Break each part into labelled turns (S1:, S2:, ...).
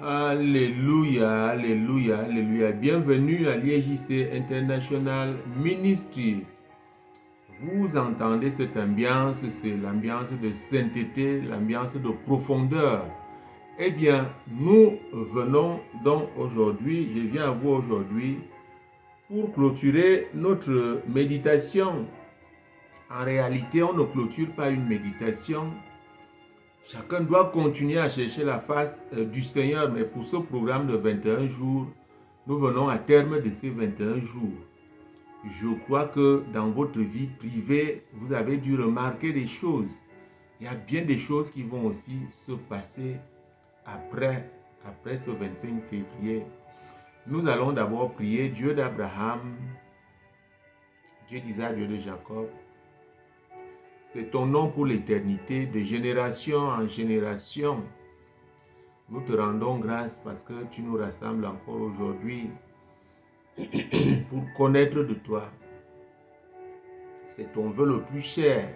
S1: Alléluia, alléluia, alléluia. Bienvenue à l'IJC International Ministry. Vous entendez cette ambiance, c'est l'ambiance de sainteté, l'ambiance de profondeur. Eh bien, nous venons donc aujourd'hui, je viens à vous aujourd'hui pour clôturer notre méditation. En réalité, on ne clôture pas une méditation. Chacun doit continuer à chercher la face du Seigneur, mais pour ce programme de 21 jours, nous venons à terme de ces 21 jours. Je crois que dans votre vie privée, vous avez dû remarquer des choses. Il y a bien des choses qui vont aussi se passer après ce 25 février. Nous allons d'abord prier Dieu d'Abraham, Dieu d'Isaac, Dieu de Jacob. C'est ton nom pour l'éternité, de génération en génération. Nous te rendons grâce parce que tu nous rassembles encore aujourd'hui pour connaître de toi. C'est ton vœu le plus cher.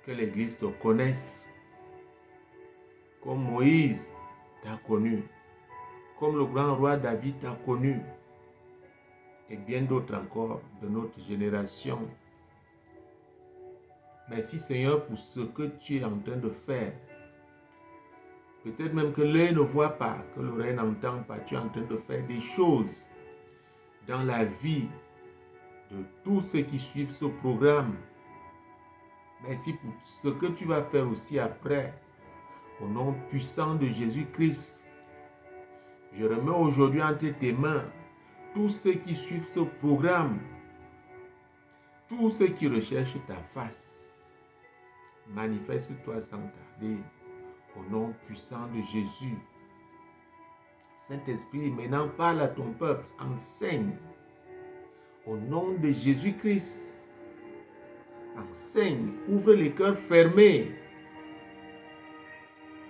S1: Que l'Église te connaisse comme Moïse t'a connu, comme le grand roi David t'a connu, et bien d'autres encore de notre génération. Merci Seigneur pour ce que tu es en train de faire. Peut-être même que l'œil ne voit pas, que l'oreille n'entend pas. Tu es en train de faire des choses dans la vie de tous ceux qui suivent ce programme. Merci pour ce que tu vas faire aussi après. Au nom puissant de Jésus-Christ, je remets aujourd'hui entre tes mains tous ceux qui suivent ce programme, tous ceux qui recherchent ta face. Manifeste-toi sans tarder. Au nom puissant de Jésus. Saint-Esprit, maintenant parle à ton peuple, enseigne. Au nom de Jésus-Christ, enseigne, ouvre les cœurs fermés.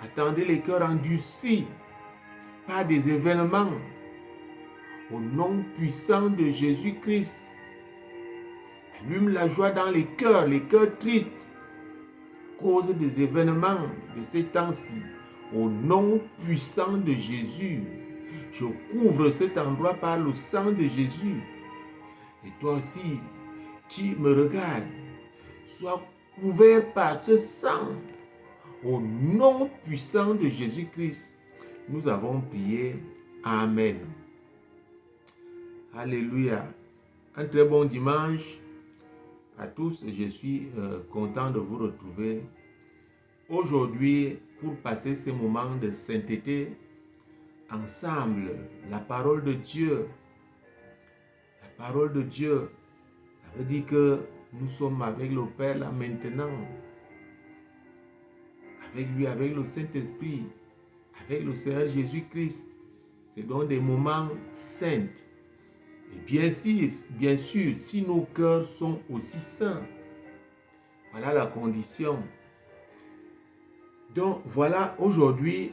S1: Attendez les cœurs endurcis par des événements. Au nom puissant de Jésus-Christ, allume la joie dans les cœurs tristes. Cause des événements de ces temps-ci. Au nom puissant de Jésus, je couvre cet endroit par le sang de Jésus. Et toi aussi, qui me regarde, sois couvert par ce sang. Au nom puissant de Jésus-Christ, nous avons prié. Amen. Alléluia. Un très bon dimanche à tous. Je suis content de vous retrouver aujourd'hui pour passer ces moments de sainteté ensemble. La parole de Dieu. La parole de Dieu, ça veut dire que nous sommes avec le Père là maintenant. Avec lui, avec le Saint-Esprit, avec le Seigneur Jésus-Christ. C'est donc des moments saints. Et bien sûr, si nos cœurs sont aussi saints, voilà la condition. Donc voilà, aujourd'hui,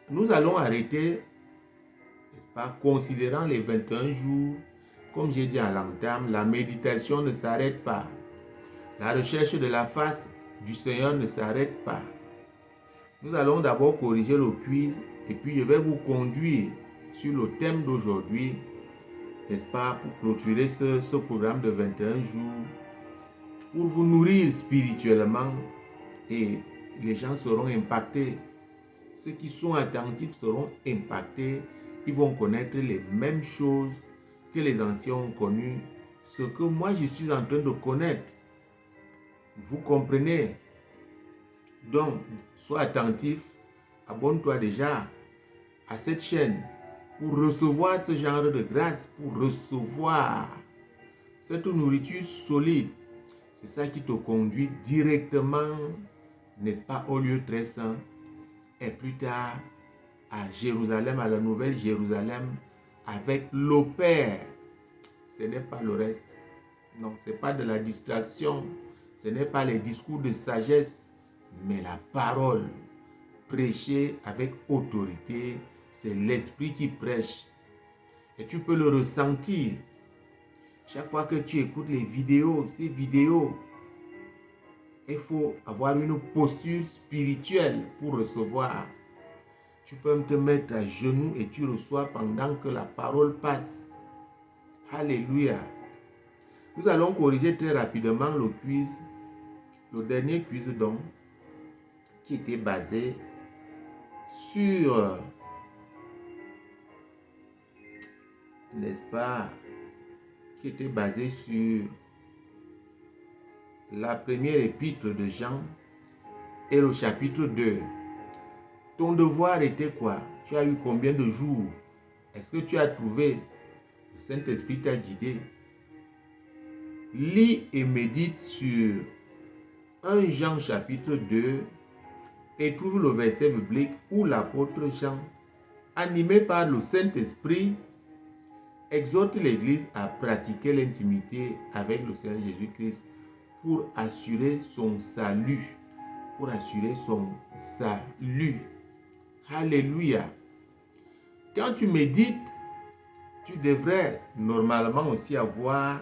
S1: nous allons arrêter, n'est-ce pas, considérant les 21 jours, comme j'ai dit à l'entame, la méditation ne s'arrête pas. La recherche de la face du Seigneur ne s'arrête pas. Nous allons d'abord corriger le quiz et puis je vais vous conduire sur le thème d'aujourd'hui, n'est-ce pas, pour clôturer ce programme de 21 jours, pour vous nourrir spirituellement et les gens seront impactés. Ceux qui sont attentifs seront impactés. Ils vont connaître les mêmes choses que les anciens ont connues, ce que moi je suis en train de connaître. Vous comprenez? Donc, sois attentif, abonne-toi déjà à cette chaîne pour recevoir ce genre de grâce, pour recevoir cette nourriture solide. C'est ça qui te conduit directement, n'est-ce pas, au lieu très saint, et plus tard à Jérusalem, à la nouvelle Jérusalem, avec le Père. Ce n'est pas le reste. Non, ce n'est pas de la distraction. Ce n'est pas les discours de sagesse, mais la parole prêchée avec autorité. C'est l'Esprit qui prêche. Et tu peux le ressentir. Chaque fois que tu écoutes les vidéos, ces vidéos, Il faut avoir une posture spirituelle pour recevoir. Tu peux te mettre à genoux et tu reçois pendant que la parole passe. Alléluia. Nous allons corriger très rapidement le quiz, le dernier quiz donc, qui était basé sur, n'est-ce pas, qui était basé sur la première épître de Jean et le chapitre 2. Ton devoir était quoi? Tu as eu combien de jours? Est-ce que tu as trouvé? Le Saint-Esprit t'a guidé. Lis et médite sur 1 Jean chapitre 2 et trouve le verset biblique où l'apôtre Jean, animé par le Saint-Esprit, exhorte l'Église à pratiquer l'intimité avec le Seigneur Jésus-Christ pour assurer son salut. Pour assurer son salut. Alléluia. Quand tu médites, tu devrais normalement aussi avoir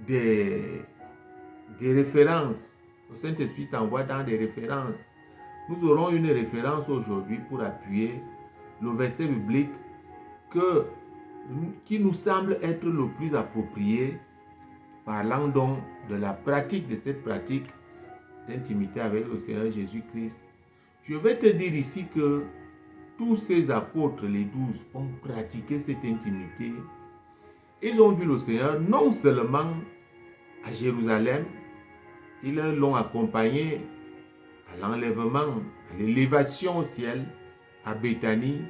S1: des références. Le Saint-Esprit t'envoie dans des références. Nous aurons une référence aujourd'hui pour appuyer le verset biblique qui nous semble être le plus approprié, parlant donc de la pratique de cette pratique d'intimité avec le Seigneur Jésus-Christ. Je vais te dire ici que tous ces apôtres, les 12, ont pratiqué cette intimité. Ils ont vu le Seigneur non seulement à Jérusalem, ils l'ont accompagné à l'enlèvement, à l'élévation au ciel, à Béthanie,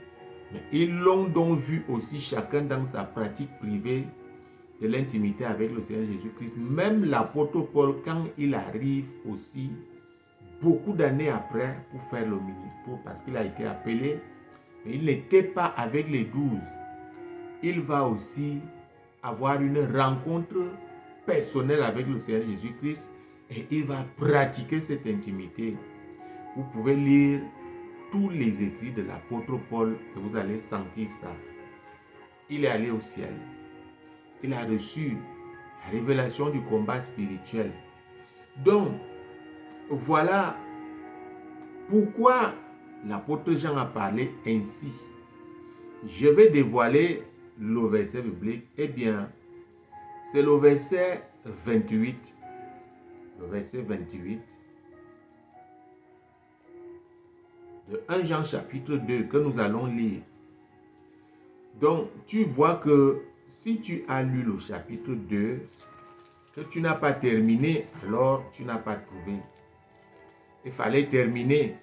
S1: mais ils l'ont donc vu aussi chacun dans sa pratique privée de l'intimité avec le Seigneur Jésus-Christ. Même l'apôtre Paul, quand il arrive aussi, beaucoup d'années après, pour faire le ministère, parce qu'il a été appelé, mais il n'était pas avec les 12. Il va aussi avoir une rencontre personnelle avec le Seigneur Jésus-Christ et il va pratiquer cette intimité. Vous pouvez lire tous les écrits de l'apôtre Paul et vous allez sentir ça. Il est allé au ciel. Il a reçu la révélation du combat spirituel. Donc, voilà pourquoi l'apôtre Jean a parlé ainsi. Je vais dévoiler le verset biblique. Eh bien, c'est le verset 28. Le verset 28 de 1 Jean chapitre 2 que nous allons lire. Donc, tu vois que si tu as lu le chapitre 2, que tu n'as pas terminé, alors tu n'as pas trouvé. Il fallait terminer.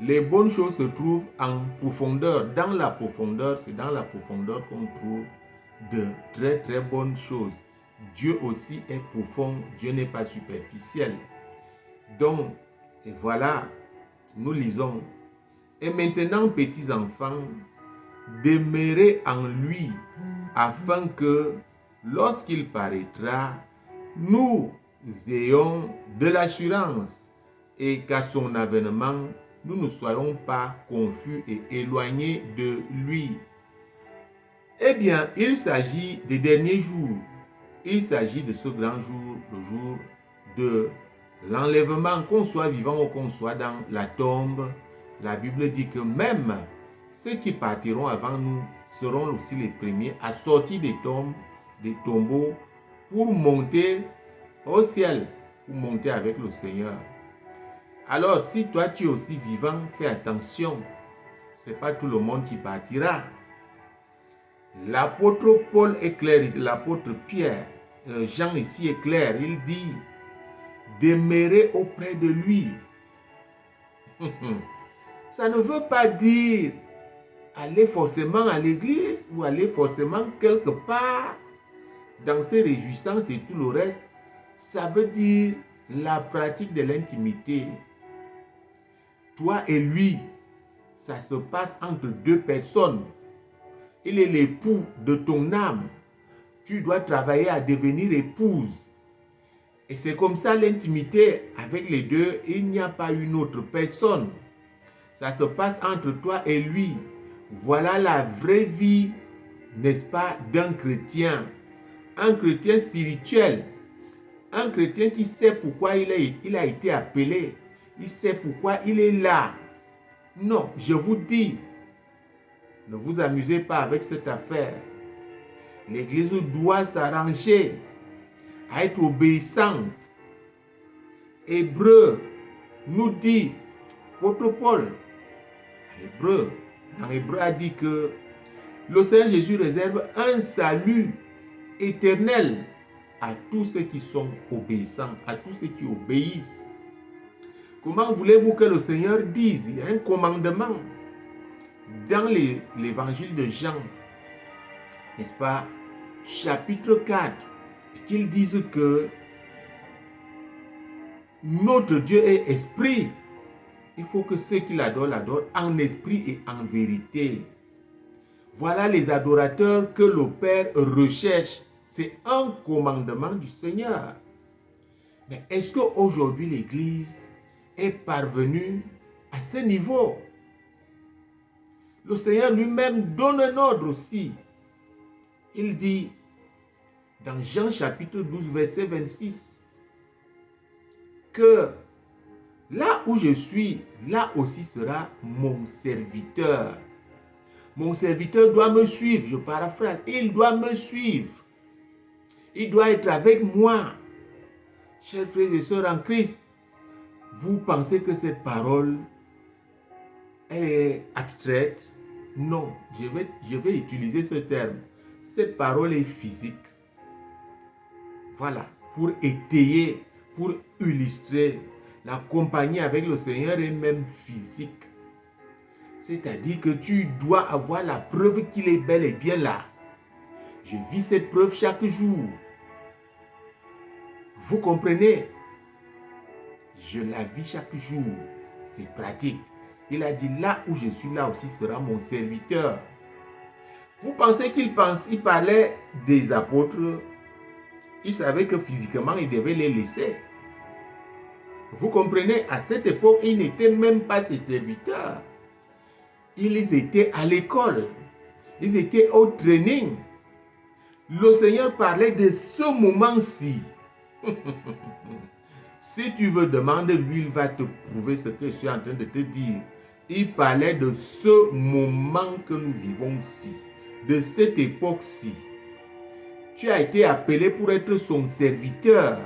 S1: Les bonnes choses se trouvent en profondeur. Dans la profondeur, c'est dans la profondeur qu'on trouve de très très bonnes choses. Dieu aussi est profond, Dieu n'est pas superficiel. Donc, et voilà, nous lisons. Et maintenant, petits enfants, demeurez en lui, afin que, lorsqu'il paraîtra, nous ayons de l'assurance et qu'à son avènement, nous ne soyons pas confus et éloignés de lui. Eh bien, il s'agit des derniers jours. Il s'agit de ce grand jour, le jour de l'enlèvement, qu'on soit vivant ou qu'on soit dans la tombe. La Bible dit que même ceux qui partiront avant nous seront aussi les premiers à sortir des tombes, des tombeaux, pour monter au ciel, pour monter avec le Seigneur. Alors, si toi tu es aussi vivant, fais attention. Ce n'est pas tout le monde qui partira. L'apôtre Paul est clair, l'apôtre Pierre, Jean ici est clair. Il dit, demeurez auprès de lui. Ça ne veut pas dire aller forcément à l'église ou aller forcément quelque part dans ses réjouissances et tout le reste. Ça veut dire la pratique de l'intimité. Toi et lui, ça se passe entre deux personnes. Il est l'époux de ton âme. Tu dois travailler à devenir épouse. Et c'est comme ça l'intimité avec les deux. Il n'y a pas une autre personne. Ça se passe entre toi et lui. Voilà la vraie vie, n'est-ce pas, d'un chrétien. Un chrétien spirituel. Un chrétien qui sait pourquoi il a été appelé, il sait pourquoi il est là. Non, je vous dis, ne vous amusez pas avec cette affaire. L'Église doit s'arranger à être obéissante. Hébreu nous dit, l'apôtre Paul, dans Hébreu a dit que le Seigneur Jésus réserve un salut éternel à tous ceux qui sont obéissants, à tous ceux qui obéissent. Comment voulez-vous que le Seigneur dise? Il y a un commandement dans l'évangile de Jean, n'est-ce pas, chapitre 4, qu'il dise que notre Dieu est esprit. Il faut que ceux qui l'adorent en esprit et en vérité. Voilà les adorateurs que le Père recherche. C'est un commandement du Seigneur. Mais est-ce qu'aujourd'hui l'Église est parvenue à ce niveau? Le Seigneur lui-même donne un ordre aussi. Il dit dans Jean chapitre 12 verset 26 que là où je suis, là aussi sera mon serviteur. Mon serviteur doit me suivre, je paraphrase, il doit me suivre. Il doit être avec moi. Chers frères et sœurs en Christ, vous pensez que cette parole, elle est abstraite? Non, je vais utiliser ce terme. Cette parole est physique. Voilà, pour étayer, pour illustrer, la compagnie avec le Seigneur est même physique. C'est-à-dire que tu dois avoir la preuve qu'il est bel et bien là. Je vis cette preuve chaque jour. Vous comprenez? Je la vis chaque jour. C'est pratique. Il a dit, là où je suis, là aussi sera mon serviteur. Vous pensez qu'il parlait des apôtres? Il savait que physiquement, il devait les laisser. Vous comprenez? À cette époque, ils n'étaient même pas ses serviteurs. Ils étaient à l'école. Ils étaient au training. Le Seigneur parlait de ce moment-ci. Si tu veux demander, lui, il va te prouver ce que je suis en train de te dire. Il parlait de ce moment que nous vivons ici, de cette époque-ci. Tu as été appelé pour être son serviteur.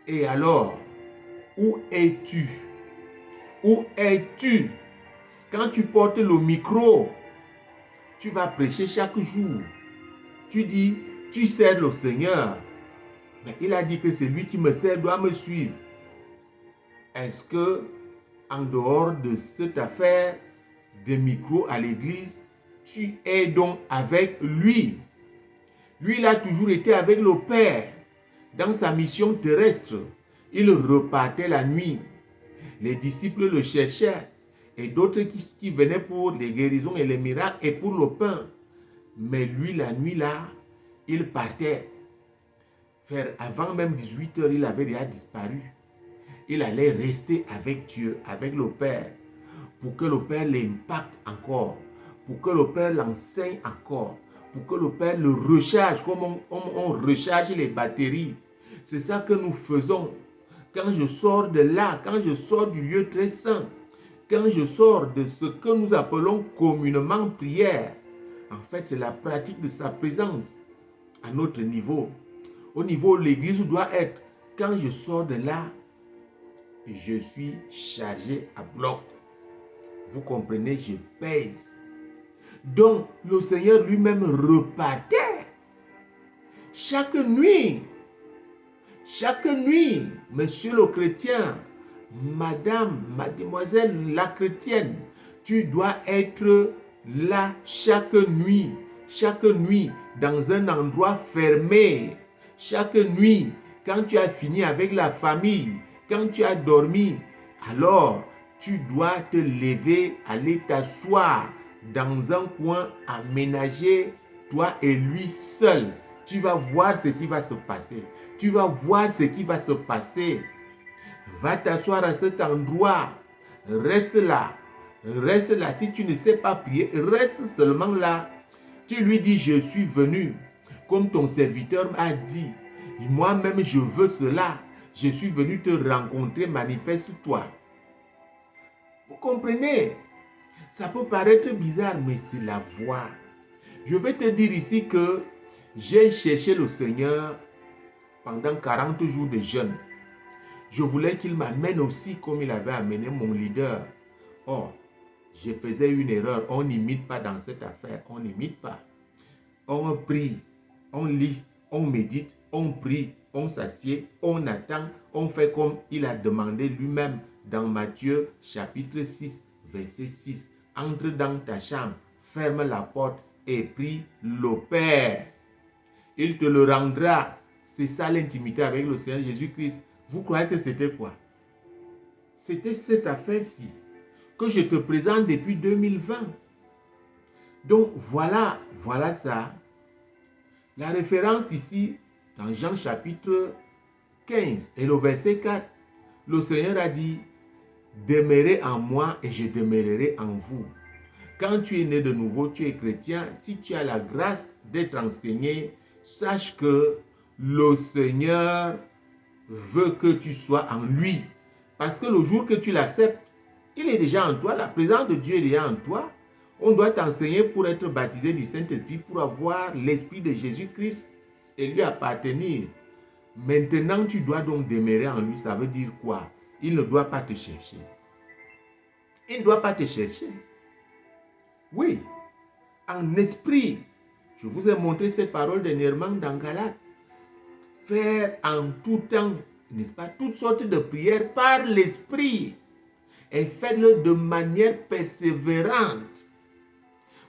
S1: Et alors, où es-tu? Où es-tu? Quand tu portes le micro, tu vas prêcher chaque jour. Tu dis, tu sers le Seigneur. Mais il a dit que celui qui me sert doit me suivre. Est-ce que, en dehors de cette affaire de micro à l'église, tu es donc avec lui? Lui, il a toujours été avec le Père dans sa mission terrestre. Il repartait la nuit. Les disciples le cherchaient et d'autres qui venaient pour les guérisons et les miracles et pour le pain. Mais lui, la nuit là, il partait. Avant même 18 heures, il avait déjà disparu. Il allait rester avec Dieu, avec le Père, pour que le Père l'impacte encore, pour que le Père l'enseigne encore, pour que le Père le recharge, comme on recharge les batteries. C'est ça que nous faisons. Quand je sors de là, quand je sors du lieu très saint, quand je sors de ce que nous appelons communément prière, en fait, c'est la pratique de sa présence à notre niveau. Au niveau où l'Église doit être. Quand je sors de là, je suis chargé à bloc. Vous comprenez, je pèse. Donc, le Seigneur lui-même repartait. Chaque nuit, monsieur le chrétien, madame, mademoiselle la chrétienne, tu dois être là chaque nuit, dans un endroit fermé. Chaque nuit, quand tu as fini avec la famille, quand tu as dormi, alors tu dois te lever, aller t'asseoir dans un coin aménagé, toi et lui seul. Tu vas voir ce qui va se passer. Tu vas voir ce qui va se passer. Va t'asseoir à cet endroit. Reste là. Reste là. Si tu ne sais pas prier, reste seulement là. Tu lui dis, je suis venu, comme ton serviteur m'a dit. Moi-même, je veux cela. Je suis venu te rencontrer, manifeste-toi. Vous comprenez? Ça peut paraître bizarre, mais c'est la voie. Je vais te dire ici que j'ai cherché le Seigneur pendant 40 jours de jeûne. Je voulais qu'il m'amène aussi comme il avait amené mon leader. Or, je faisais une erreur. On n'imite pas dans cette affaire. On n'imite pas. On prie, on lit, on médite, on prie, on s'assied, on attend, on fait comme il a demandé lui-même dans Matthieu chapitre 6, verset 6. Entre dans ta chambre, ferme la porte et prie le Père. Il te le rendra. C'est ça l'intimité avec le Seigneur Jésus-Christ. Vous croyez que c'était quoi? C'était cette affaire-ci que je te présente depuis 2020. Donc voilà ça. La référence ici, dans Jean chapitre 15 et le verset 4, le Seigneur a dit, demeurez en moi et je demeurerai en vous. Quand tu es né de nouveau, tu es chrétien, si tu as la grâce d'être enseigné, sache que le Seigneur veut que tu sois en lui. Parce que le jour que tu l'acceptes, il est déjà en toi, la présence de Dieu est déjà en toi. On doit t'enseigner pour être baptisé du Saint-Esprit, pour avoir l'Esprit de Jésus-Christ et lui appartenir. Maintenant, tu dois donc demeurer en lui. Ça veut dire quoi? Il ne doit pas te chercher. Il ne doit pas te chercher. Oui, en esprit. Je vous ai montré cette parole dernièrement dans Galates. Faire en tout temps, n'est-ce pas, toutes sortes de prières par l'esprit. Et faites-le de manière persévérante.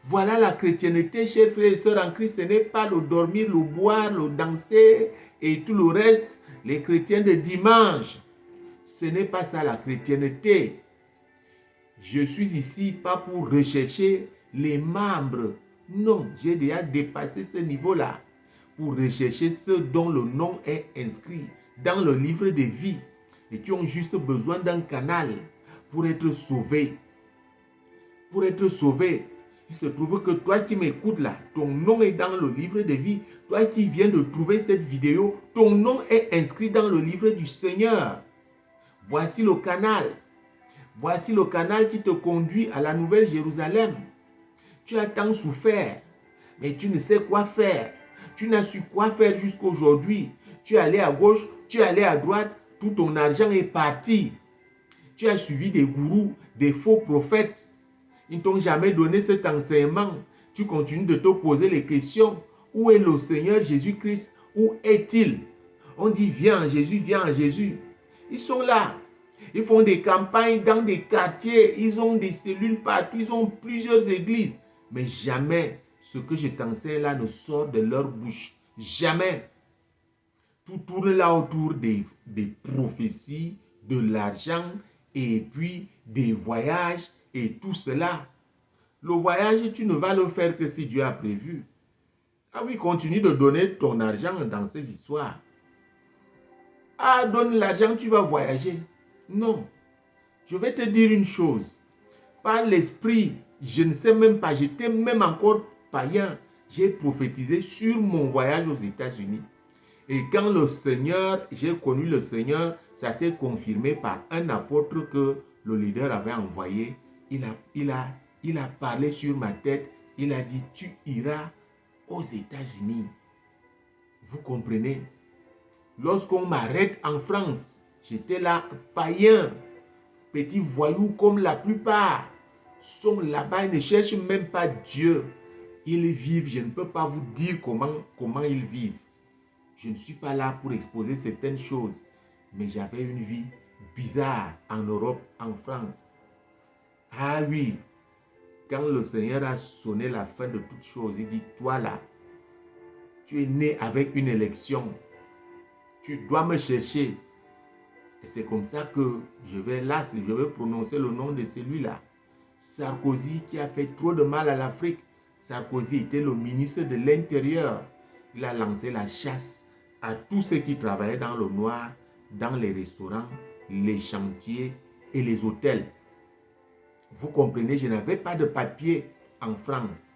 S1: Voilà la chrétienté, chers frères et sœurs en Christ. Ce n'est pas le dormir, le boire, le danser et tout le reste. Les chrétiens de dimanche. Ce n'est pas ça la chrétienté. Je suis ici pas pour rechercher les membres. Non, j'ai déjà dépassé ce niveau-là. Pour rechercher ceux dont le nom est inscrit dans le livre de vie et qui ont juste besoin d'un canal pour être sauvés. Pour être sauvés. Il se trouve que toi qui m'écoutes là, ton nom est dans le livre de vie. Toi qui viens de trouver cette vidéo, ton nom est inscrit dans le livre du Seigneur. Voici le canal. Voici le canal qui te conduit à la Nouvelle Jérusalem. Tu as tant souffert, mais tu ne sais quoi faire. Tu n'as su quoi faire jusqu'aujourd'hui. Tu es allé à gauche, tu es allé à droite, tout ton argent est parti. Tu as suivi des gourous, des faux prophètes. Ils ne t'ont jamais donné cet enseignement. Tu continues de te poser les questions. Où est le Seigneur Jésus-Christ? Où est-il? On dit viens en Jésus, viens en Jésus. Ils sont là. Ils font des campagnes dans des quartiers. Ils ont des cellules partout. Ils ont plusieurs églises. Mais jamais ce que je t'enseigne là ne sort de leur bouche. Jamais. Tout tourne là autour des prophéties, de l'argent et puis des voyages et tout cela. Le voyage, tu ne vas le faire que si Dieu a prévu. Ah oui, continue de donner ton argent dans ces histoires. Ah, donne l'argent, tu vas voyager. Non. Je vais te dire une chose. Par l'esprit, je ne sais même pas, j'étais même encore païen. J'ai prophétisé sur mon voyage aux États-Unis. Et quand le Seigneur, j'ai connu le Seigneur, ça s'est confirmé par un apôtre que le leader avait envoyé. Il a parlé sur ma tête. Il a dit, tu iras aux États-Unis. Vous comprenez? Lorsqu'on m'arrête en France, j'étais là, païen, petit voyou comme la plupart, sont là-bas, ils ne cherchent même pas Dieu. Ils vivent, je ne peux pas vous dire comment ils vivent. Je ne suis pas là pour exposer certaines choses, mais j'avais une vie bizarre en Europe, en France. Ah oui, quand le Seigneur a sonné la fin de toutes choses, il dit, toi là, tu es né avec une élection. Tu dois me chercher. Et c'est comme ça que je vais prononcer le nom de celui-là. Sarkozy qui a fait trop de mal à l'Afrique. Sarkozy était le ministre de l'Intérieur. Il a lancé la chasse à tous ceux qui travaillaient dans le noir, dans les restaurants, les chantiers et les hôtels. Vous comprenez, je n'avais pas de papier en France.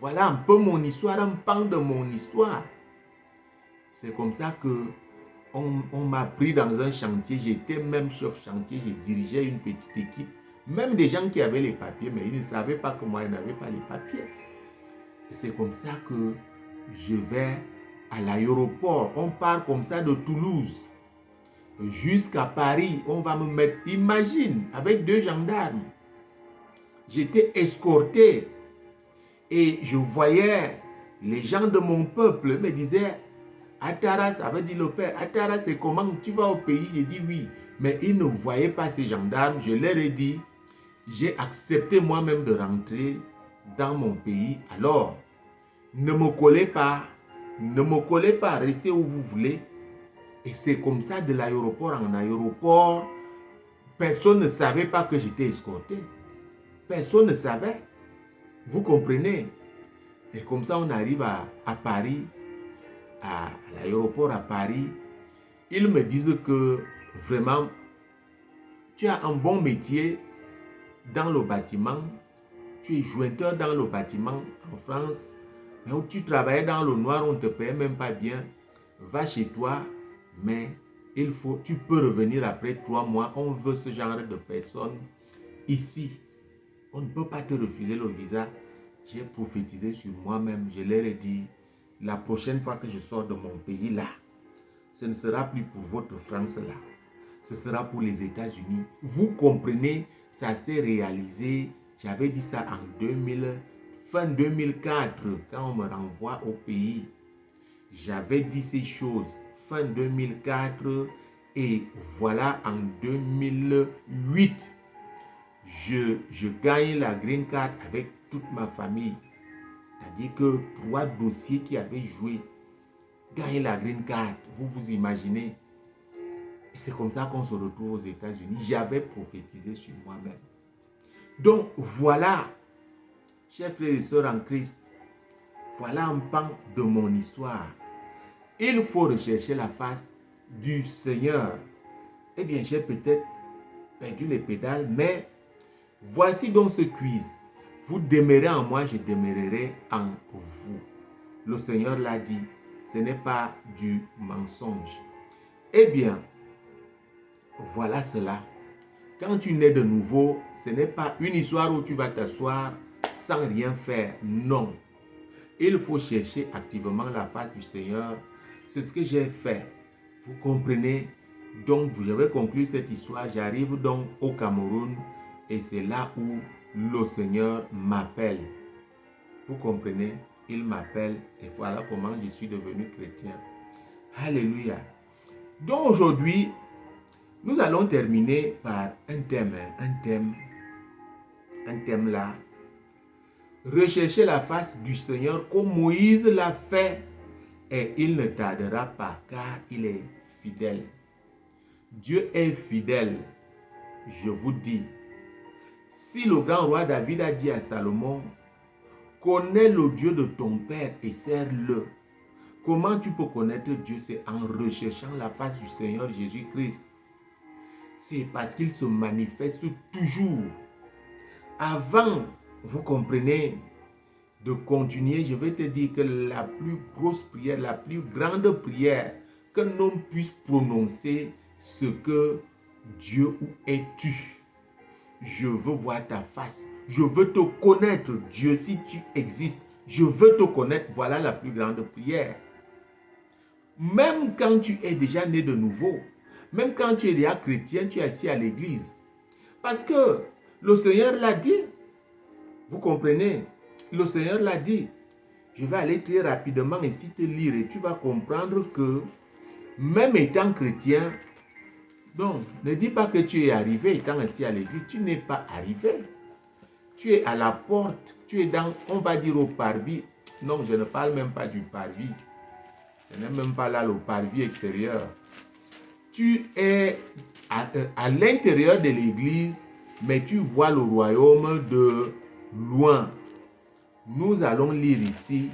S1: Voilà un peu mon histoire, un pan de mon histoire. C'est comme ça que on m'a pris dans un chantier. J'étais même chef chantier, je dirigeais une petite équipe. Même des gens qui avaient les papiers, mais ils ne savaient pas que moi, je n'avais pas les papiers. Et c'est comme ça que je vais à l'aéroport. On part comme ça de Toulouse jusqu'à Paris. On va me mettre, imagine, avec 2 gendarmes. J'étais escorté et je voyais les gens de mon peuple me disaient, Atara, ça veut dire le père, Atara, c'est comment tu vas au pays? J'ai dit oui. Mais ils ne voyaient pas ces gendarmes. Je leur ai dit, j'ai accepté moi-même de rentrer dans mon pays. Alors, ne me collez pas, restez où vous voulez. Et c'est comme ça, de l'aéroport en aéroport, personne ne savait pas que j'étais escorté. Personne ne savait. Vous comprenez? Et comme ça, on arrive à Paris, à l'aéroport à Paris. Ils me disent que vraiment, tu as un bon métier dans le bâtiment. Tu es jointeur dans le bâtiment en France. Mais où tu travaillais dans le noir, on ne te payait même pas bien. Va chez toi, mais tu peux revenir après 3 mois. On veut ce genre de personnes ici. On ne peut pas te refuser le visa. J'ai prophétisé sur moi-même. Je leur ai dit, la prochaine fois que je sors de mon pays là, ce ne sera plus pour votre France là. Ce sera pour les États-Unis. Vous comprenez, ça s'est réalisé. J'avais dit ça en fin 2004, quand on me renvoie au pays. J'avais dit ces choses fin 2004 et voilà en 2008, je gagne la green card avec toute ma famille. C'est-à-dire que 3 dossiers qui avaient joué, gagner la green card, vous vous imaginez. Et c'est comme ça qu'on se retrouve aux États-Unis. J'avais prophétisé sur moi-même. Donc voilà, chers frères et sœurs en Christ, voilà un pan de mon histoire. Il faut rechercher la face du Seigneur. Eh bien, j'ai peut-être perdu les pédales, mais voici donc ce quiz. Vous demeurez en moi, je demeurerai en vous. Le Seigneur l'a dit, ce n'est pas du mensonge. Eh bien, voilà cela. Quand tu nais de nouveau, ce n'est pas une histoire où tu vas t'asseoir sans rien faire. Non. Il faut chercher activement la face du Seigneur. C'est ce que j'ai fait. Vous comprenez? Donc, je vais conclure cette histoire. J'arrive donc au Cameroun et c'est là où le Seigneur m'appelle. Vous comprenez? Il m'appelle et voilà comment je suis devenu chrétien. Alléluia. Donc aujourd'hui, nous allons terminer par un thème là. Rechercher la face du Seigneur comme Moïse l'a fait et il ne tardera pas car il est fidèle. Dieu est fidèle, je vous dis. Si le grand roi David a dit à Salomon, connais le Dieu de ton père et sers-le. Comment tu peux connaître Dieu? C'est en recherchant la face du Seigneur Jésus-Christ. C'est parce qu'il se manifeste toujours. Avant, vous comprenez, de continuer, je vais te dire que la plus grosse prière, la plus grande prière qu'un homme puisse prononcer, ce que Dieu, où es-tu? Je veux voir ta face. Je veux te connaître, Dieu, si tu existes. Je veux te connaître. Voilà la plus grande prière. Même quand tu es déjà né de nouveau, même quand tu es déjà chrétien, tu es assis à l'église. Parce que le Seigneur l'a dit. Vous comprenez? Le Seigneur l'a dit. Je vais aller très rapidement ici te lire et tu vas comprendre que même étant chrétien, donc ne dis pas que tu es arrivé étant assis à l'église. Tu n'es pas arrivé. Tu es à la porte. Tu es dans, on va dire au parvis. Non, je ne parle même pas du parvis. Ce n'est même pas là le parvis extérieur. Tu es à l'intérieur de l'église, mais tu vois le royaume de loin. Nous allons lire ici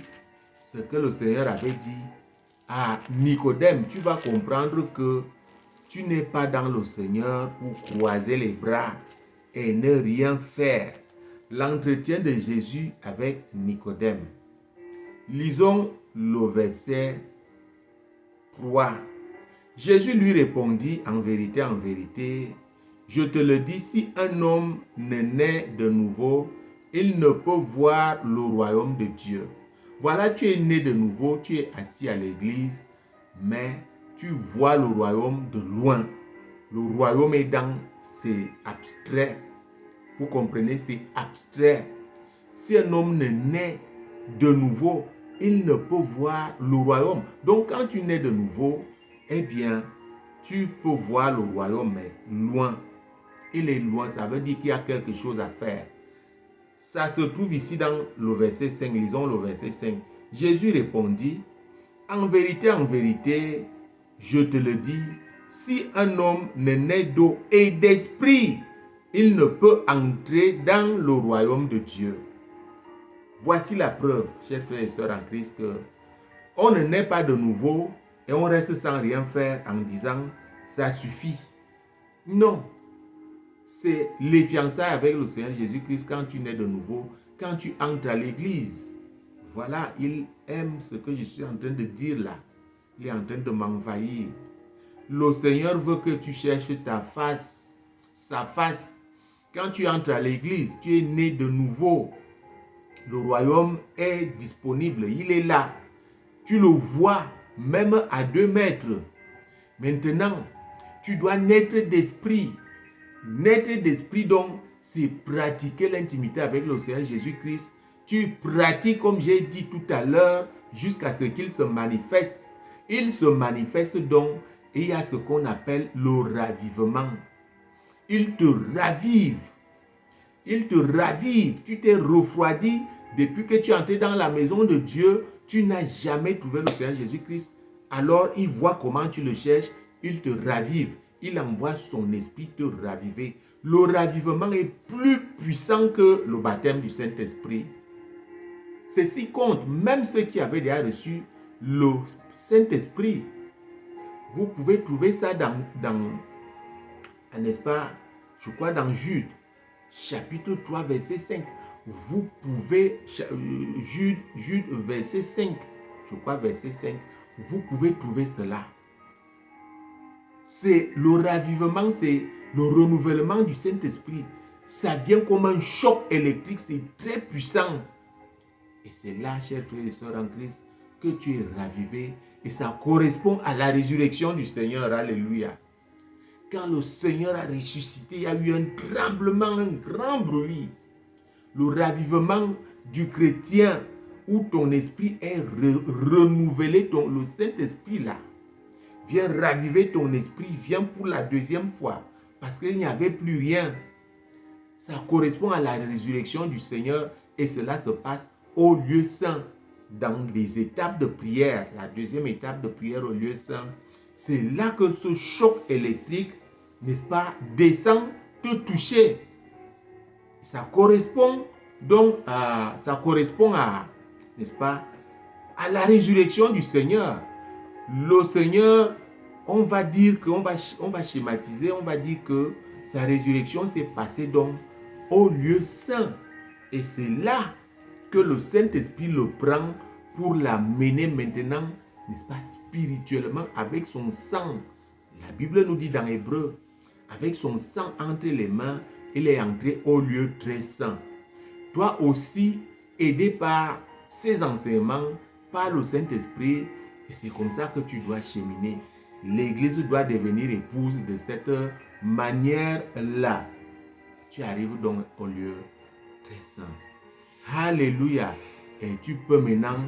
S1: ce que le Seigneur avait dit à Nicodème. Tu vas comprendre que tu n'es pas dans le Seigneur pour croiser les bras et ne rien faire. L'entretien de Jésus avec Nicodème. Lisons le verset 3. Jésus lui répondit, en vérité, je te le dis, si un homme ne naît de nouveau, il ne peut voir le royaume de Dieu. Voilà, tu es né de nouveau, tu es assis à l'église, mais tu vois le royaume de loin. Le royaume est c'est abstrait. Vous comprenez, c'est abstrait. Si un homme ne naît de nouveau, il ne peut voir le royaume. Donc, quand tu nais de nouveau, eh bien, tu peux voir le royaume, mais loin. Il est loin, ça veut dire qu'il y a quelque chose à faire. Ça se trouve ici dans le verset 5. Lisons le verset 5. Jésus répondit, en vérité, je te le dis, si un homme ne naît d'eau et d'esprit, il ne peut entrer dans le royaume de Dieu. Voici la preuve, chers frères et sœurs en Christ, que on ne naît pas de nouveau et on reste sans rien faire en disant ça suffit. Non, c'est les fiançailles avec le Seigneur Jésus-Christ quand tu nais de nouveau, quand tu entres à l'église. Voilà, il aime ce que je suis en train de dire là. Il est en train de m'envahir. Le Seigneur veut que tu cherches ta face, sa face. Quand tu entres à l'église, tu es né de nouveau. Le royaume est disponible, il est là. Tu le vois même à 2 mètres. Maintenant, tu dois naître d'esprit. Naître d'esprit, donc, c'est pratiquer l'intimité avec le Seigneur Jésus-Christ. Tu pratiques, comme j'ai dit tout à l'heure, jusqu'à ce qu'il se manifeste. Il se manifeste donc, et il y a ce qu'on appelle le ravivement. Il te ravive. Il te ravive. Tu t'es refroidi depuis que tu es entré dans la maison de Dieu. Tu n'as jamais trouvé le Seigneur Jésus-Christ. Alors, il voit comment tu le cherches. Il te ravive. Il envoie son esprit te raviver. Le ravivement est plus puissant que le baptême du Saint-Esprit. Ceci compte, même ceux qui avaient déjà reçu le Saint-Esprit. Vous pouvez trouver ça dans n'est-ce pas, je crois dans Jude, chapitre 3, verset 5. Vous pouvez, Jude, verset 5, je crois verset 5, vous pouvez trouver cela. C'est le ravivement, c'est le renouvellement du Saint-Esprit. Ça vient comme un choc électrique, c'est très puissant. Et c'est là, chers frères et sœurs en Christ, que tu es ravivé. Et ça correspond à la résurrection du Seigneur. Alléluia. Quand le Seigneur a ressuscité, il y a eu un tremblement, un grand bruit. Le ravivement du chrétien où ton esprit est renouvelé, le Saint-Esprit là, vient raviver ton esprit, vient pour la deuxième fois, parce qu'il n'y avait plus rien. Ça correspond à la résurrection du Seigneur et cela se passe au lieu saint, dans les étapes de prière, la deuxième étape de prière au lieu saint. C'est là que ce choc électrique, n'est-ce pas, descend te toucher. Ça correspond donc à, n'est-ce pas, à la résurrection du Seigneur. Le Seigneur, on va dire qu'on va schématiser, on va dire que sa résurrection s'est passée donc au lieu saint. Et c'est là que le Saint-Esprit le prend pour l'amener maintenant, n'est-ce pas, spirituellement avec son sang. La Bible nous dit dans Hébreu, avec son sang entre les mains, il est entré au lieu très saint. Toi aussi, aidé par ces enseignements, par le Saint-Esprit, et c'est comme ça que tu dois cheminer. L'Église doit devenir épouse de cette manière-là. Tu arrives donc au lieu très saint. Alléluia. Et tu peux maintenant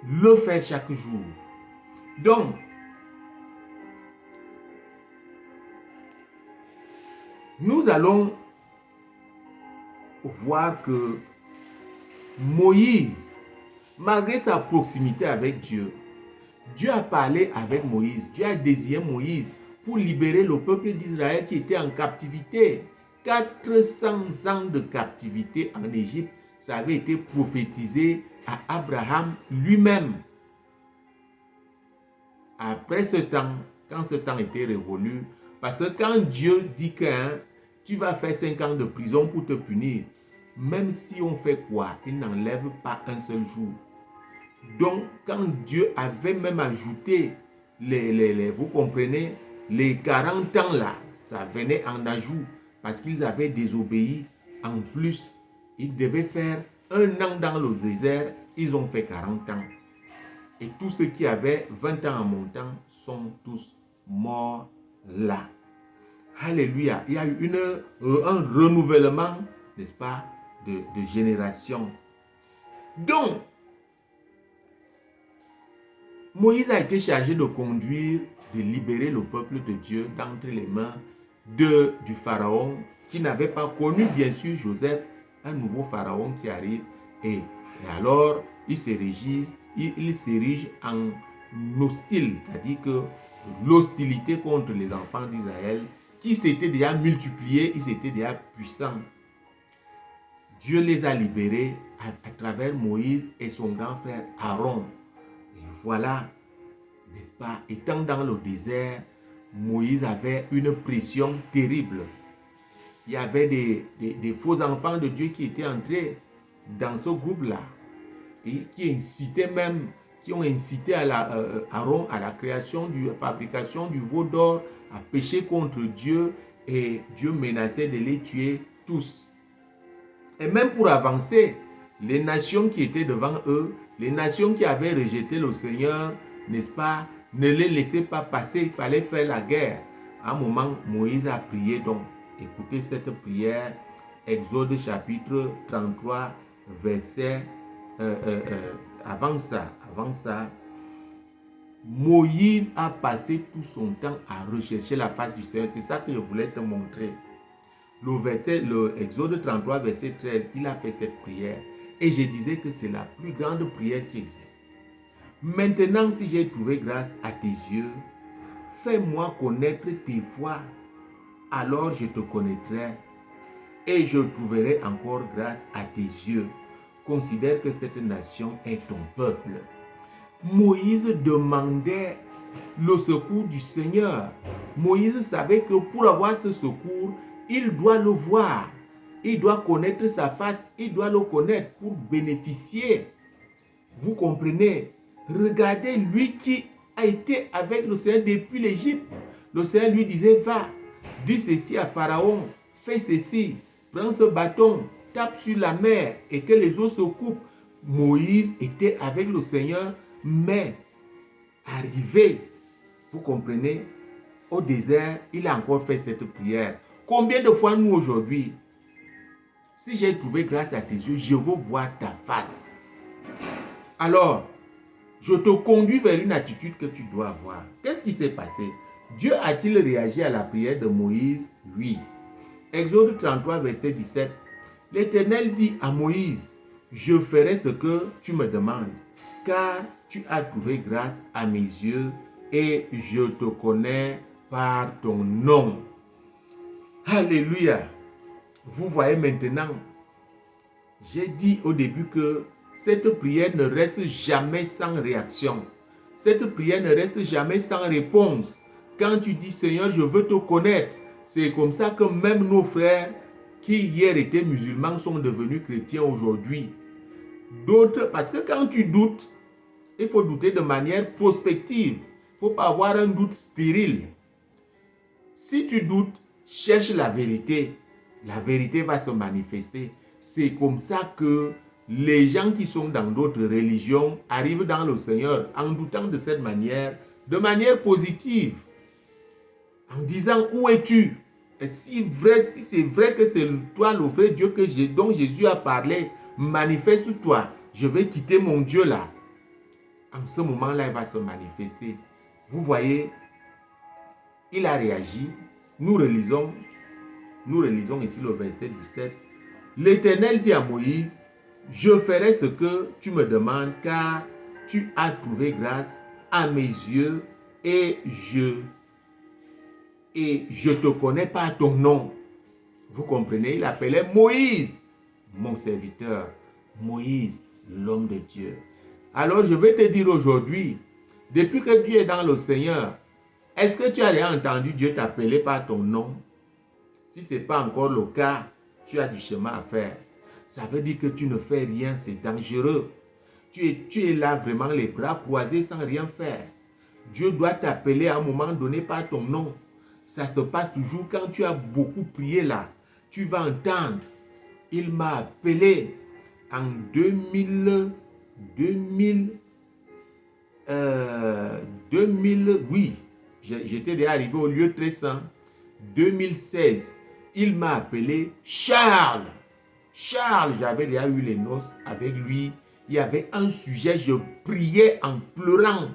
S1: le faire chaque jour. Donc, nous allons voir que Moïse, malgré sa proximité avec Dieu, Dieu a parlé avec Moïse. Dieu a désigné Moïse pour libérer le peuple d'Israël qui était en captivité. 400 ans de captivité en Égypte, ça avait été prophétisé à Abraham lui-même. Après ce temps, quand ce temps était révolu, parce que quand Dieu dit que tu vas faire 5 ans de prison pour te punir, même si on fait quoi, il n'enlève pas un seul jour. Donc, quand Dieu avait même ajouté vous comprenez, les 40 ans là, ça venait en ajout parce qu'ils avaient désobéi. En plus, ils devaient faire 1 an dans le désert, ils ont fait 40 ans. Et tous ceux qui avaient 20 ans en montant sont tous morts là. Alléluia. Il y a eu un renouvellement, n'est-ce pas, de génération. Donc, Moïse a été chargé de conduire, de libérer le peuple de Dieu d'entre les mains du pharaon qui n'avait pas connu bien sûr Joseph, un nouveau pharaon qui arrive. Et alors, il s'érige en hostile, c'est-à-dire que l'hostilité contre les enfants d'Israël qui s'étaient déjà multipliés, ils étaient déjà puissants. Dieu les a libérés à travers Moïse et son grand frère Aaron. Et voilà, n'est-ce pas, étant dans le désert, Moïse avait une pression terrible. Il y avait des faux enfants de Dieu qui étaient entrés dans ce groupe-là et qui ont incité Aaron à la création, fabrication du veau d'or, à pécher contre Dieu, et Dieu menaçait de les tuer tous. Et même pour avancer, les nations qui étaient devant eux, les nations qui avaient rejeté le Seigneur, n'est-ce pas, ne les laissaient pas passer, il fallait faire la guerre. À un moment, Moïse a prié donc. Écoutez cette prière, Exode chapitre 33, verset, avant ça, Moïse a passé tout son temps à rechercher la face du Seigneur. C'est ça que je voulais te montrer. Le Exode 33, verset 13, il a fait cette prière. Et je disais que c'est la plus grande prière qui existe. Maintenant, si j'ai trouvé grâce à tes yeux, fais-moi connaître tes voies. Alors je te connaîtrai et je trouverai encore grâce à tes yeux. Considère que cette nation est ton peuple. Moïse demandait le secours du Seigneur. Moïse savait que pour avoir ce secours, il doit le voir. Il doit connaître sa face. Il doit le connaître pour bénéficier. Vous comprenez? Regardez lui qui a été avec le Seigneur depuis l'Égypte. Le Seigneur lui disait, va, dis ceci à Pharaon, fais ceci, prends ce bâton, tape sur la mer et que les eaux se coupent. Moïse était avec le Seigneur, mais arrivé, vous comprenez, au désert, il a encore fait cette prière. Combien de fois nous aujourd'hui, si j'ai trouvé grâce à tes yeux, je veux voir ta face. Alors, je te conduis vers une attitude que tu dois avoir. Qu'est-ce qui s'est passé? Dieu a-t-il réagi à la prière de Moïse? Oui. Exode 33, verset 17. L'Éternel dit à Moïse, je ferai ce que tu me demandes, car tu as trouvé grâce à mes yeux et je te connais par ton nom. Alléluia. Vous voyez maintenant, j'ai dit au début que cette prière ne reste jamais sans réaction. Cette prière ne reste jamais sans réponse. Quand tu dis, Seigneur, je veux te connaître, c'est comme ça que même nos frères qui hier étaient musulmans sont devenus chrétiens aujourd'hui. D'autres, parce que quand tu doutes, il faut douter de manière prospective. Il ne faut pas avoir un doute stérile. Si tu doutes, cherche la vérité. La vérité va se manifester. C'est comme ça que les gens qui sont dans d'autres religions arrivent dans le Seigneur en doutant de cette manière, de manière positive, en disant où es-tu? Et si c'est vrai que c'est toi le vrai Dieu dont Jésus a parlé, manifeste-toi, je vais quitter mon Dieu là. En ce moment-là, il va se manifester. Vous voyez, il a réagi. Nous relisons ici le verset 17. L'Éternel dit à Moïse, je ferai ce que tu me demandes, car tu as trouvé grâce à mes yeux et je te connais par ton nom. Vous comprenez? Il appelait Moïse, mon serviteur. Moïse, l'homme de Dieu. Alors je vais te dire aujourd'hui, depuis que tu es dans le Seigneur, est-ce que tu as entendu Dieu t'appeler par ton nom? Si ce n'est pas encore le cas, tu as du chemin à faire. Ça veut dire que tu ne fais rien, c'est dangereux. Tu es là vraiment les bras croisés sans rien faire. Dieu doit t'appeler à un moment donné par ton nom. Ça se passe toujours quand tu as beaucoup prié là. Tu vas entendre. Il m'a appelé en 2000, oui. J'étais déjà arrivé au lieu 300. 2016, il m'a appelé Charles. Charles, j'avais déjà eu les noces avec lui. Il y avait un sujet, je priais en pleurant.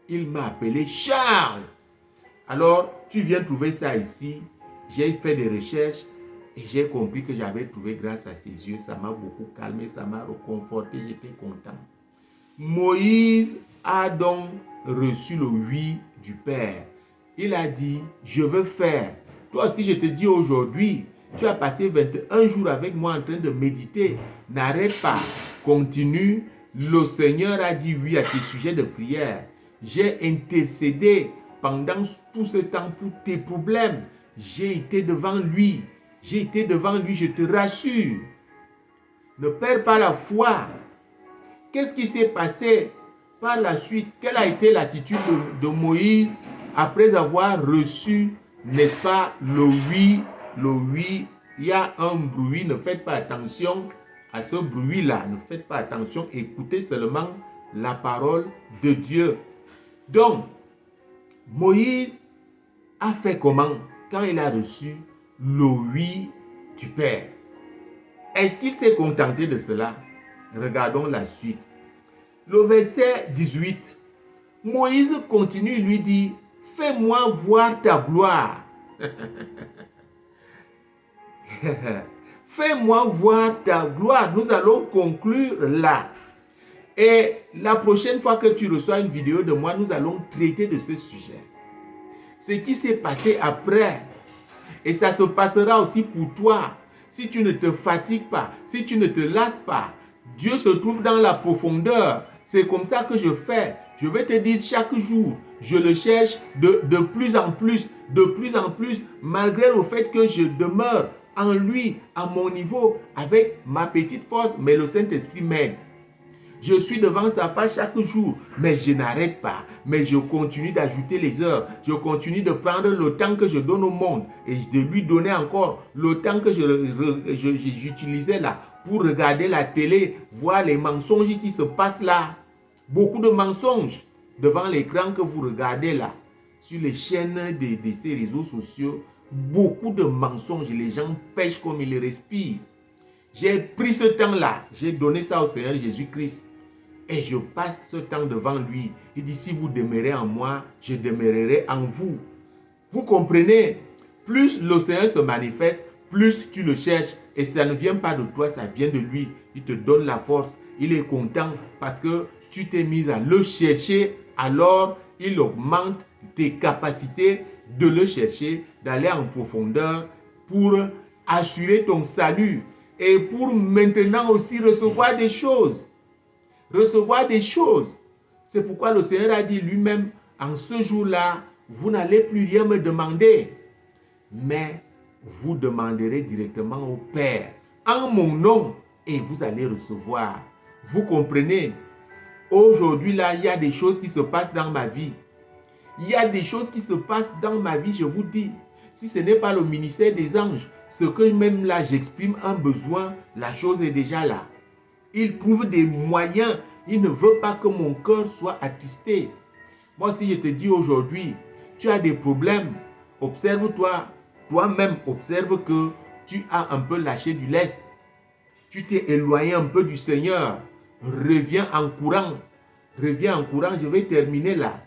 S1: Il m'a appelé Charles. Alors, tu viens trouver ça ici. J'ai fait des recherches et j'ai compris que j'avais trouvé grâce à ses yeux. Ça m'a beaucoup calmé, ça m'a reconforté, j'étais content. Moïse a donc reçu le oui du Père. Il a dit, je veux faire. Toi aussi, je te dis aujourd'hui, tu as passé 21 jours avec moi en train de méditer. N'arrête pas, continue. Le Seigneur a dit oui à tes sujets de prière. J'ai intercédé pendant tout ce temps pour tes problèmes. J'ai été devant lui. J'ai été devant lui, je te rassure. Ne perds pas la foi. Qu'est-ce qui s'est passé par la suite? Quelle a été l'attitude de Moïse après avoir reçu, n'est-ce pas, le oui? Le oui, il y a un bruit, ne faites pas attention à ce bruit-là. Ne faites pas attention, écoutez seulement la parole de Dieu. Donc, Moïse a fait comment quand il a reçu le oui du Père? Est-ce qu'il s'est contenté de cela? Regardons la suite. Le verset 18. Moïse continue, lui dit, fais-moi voir ta gloire. Fais-moi voir ta gloire. Nous allons conclure là. Et la prochaine fois que tu reçois une vidéo de moi, nous allons traiter de ce sujet. Ce qui s'est passé après. Et ça se passera aussi pour toi. Si tu ne te fatigues pas, si tu ne te lasses pas, Dieu se trouve dans la profondeur. C'est comme ça que je fais. Je vais te dire chaque jour, je le cherche de plus en plus, malgré le fait que je demeure en lui, à mon niveau, avec ma petite force, mais le Saint-Esprit m'aide. Je suis devant sa face chaque jour, mais je n'arrête pas. Mais je continue d'ajouter les heures. Je continue de prendre le temps que je donne au monde et de lui donner encore le temps que j'utilisais là pour regarder la télé, voir les mensonges qui se passent là. Beaucoup de mensonges devant l'écran que vous regardez là, sur les chaînes de ces réseaux sociaux. Beaucoup de mensonges. Les gens pêchent comme ils respirent. J'ai pris ce temps-là. J'ai donné ça au Seigneur Jésus-Christ. Et je passe ce temps devant lui. Il dit, si vous demeurez en moi, je demeurerai en vous. Vous comprenez? Plus le Seigneur se manifeste, plus tu le cherches. Et ça ne vient pas de toi, ça vient de lui. Il te donne la force. Il est content parce que tu t'es mis à le chercher. Alors, il augmente tes capacités de le chercher, d'aller en profondeur pour assurer ton salut. Et pour maintenant aussi recevoir des choses. Recevoir des choses. C'est pourquoi le Seigneur a dit lui-même, en ce jour-là, vous n'allez plus rien me demander, mais vous demanderez directement au Père, en mon nom, et vous allez recevoir. Vous comprenez? Aujourd'hui, là, il y a des choses qui se passent dans ma vie. Il y a des choses qui se passent dans ma vie, je vous dis. Si ce n'est pas le ministère des anges, ce que même là, j'exprime un besoin, la chose est déjà là. Il trouve des moyens. Il ne veut pas que mon cœur soit attristé. Moi, si je te dis aujourd'hui, tu as des problèmes, observe-toi, toi-même, observe que tu as un peu lâché du lest. Tu t'es éloigné un peu du Seigneur. Reviens en courant. Reviens en courant. Je vais terminer là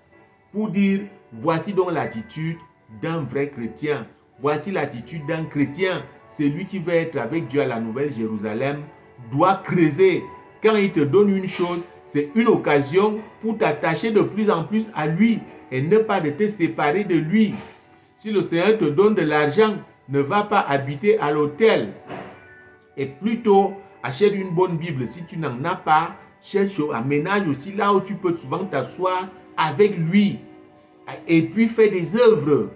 S1: pour dire, voici donc l'attitude d'un vrai chrétien. Voici l'attitude d'un chrétien. Celui qui veut être avec Dieu à la Nouvelle Jérusalem doit creuser. Quand il te donne une chose, c'est une occasion pour t'attacher de plus en plus à lui et ne pas de te séparer de lui. Si le Seigneur te donne de l'argent, ne va pas habiter à l'hôtel. Et plutôt, achète une bonne Bible. Si tu n'en as pas, cherche, aménage aussi là où tu peux souvent t'asseoir avec lui. Et puis fais des œuvres.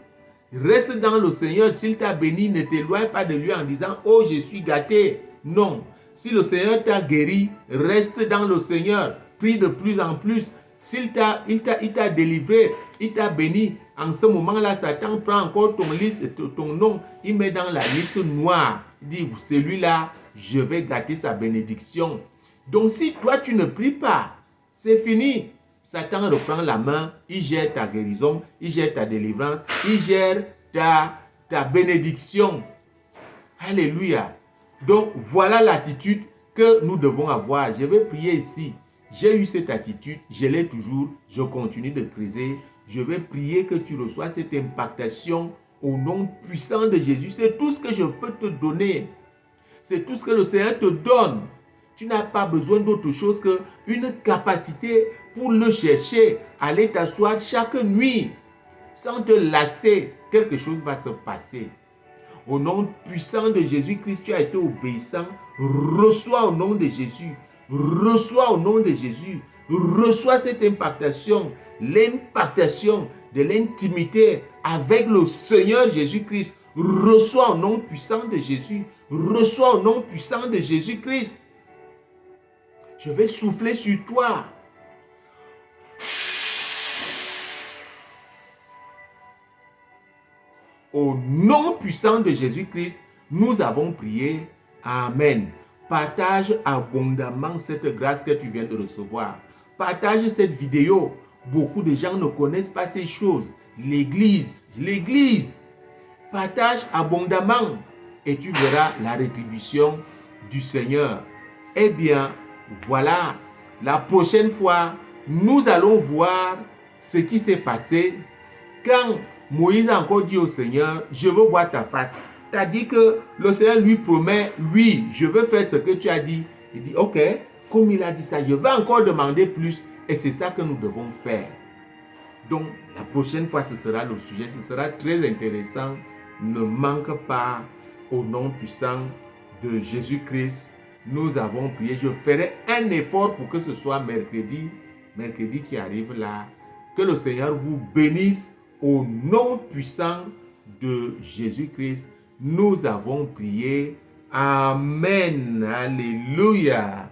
S1: Reste dans le Seigneur. S'il t'a béni, ne t'éloigne pas de lui en disant, oh, je suis gâté. Non. Si le Seigneur t'a guéri, reste dans le Seigneur. Prie de plus en plus. s'il t'a délivré, il t'a béni, en ce moment-là, Satan prend encore ton nom, il met dans la liste noire. Il dit, celui-là, je vais gâter sa bénédiction. Donc si toi, tu ne pries pas, c'est fini. Satan reprend la main, il gère ta guérison, il gère ta délivrance, il gère ta bénédiction. Alléluia. Donc, voilà l'attitude que nous devons avoir. Je vais prier ici. J'ai eu cette attitude, je l'ai toujours, je continue de creuser. Je vais prier que tu reçois cette impactation au nom puissant de Jésus. C'est tout ce que je peux te donner. C'est tout ce que le Seigneur te donne. Tu n'as pas besoin d'autre chose qu'une capacité pour le chercher, aller t'asseoir chaque nuit. Sans te lasser, quelque chose va se passer. Au nom puissant de Jésus-Christ, tu as été obéissant. Reçois au nom de Jésus. Reçois au nom de Jésus. Reçois cette impactation. L'impactation de l'intimité avec le Seigneur Jésus-Christ. Reçois au nom puissant de Jésus. Reçois au nom puissant de Jésus-Christ. Je vais souffler sur toi. Au nom puissant de Jésus-Christ, nous avons prié. Amen. Partage abondamment cette grâce que tu viens de recevoir. Partage cette vidéo. Beaucoup de gens ne connaissent pas ces choses. L'église. Partage abondamment et tu verras la rétribution du Seigneur. Eh bien, voilà. La prochaine fois, nous allons voir ce qui s'est passé quand Moïse a encore dit au Seigneur, je veux voir ta face. Tu as dit que le Seigneur lui promet, oui, je veux faire ce que tu as dit. Il dit, ok, comme il a dit ça, je vais encore demander plus. Et c'est ça que nous devons faire. Donc, la prochaine fois, ce sera le sujet. Ce sera très intéressant. Ne manque pas au nom puissant de Jésus-Christ. Nous avons prié. Je ferai un effort pour que ce soit mercredi qui arrive là. Que le Seigneur vous bénisse. Au nom puissant de Jésus-Christ, nous avons prié. Amen. Alléluia.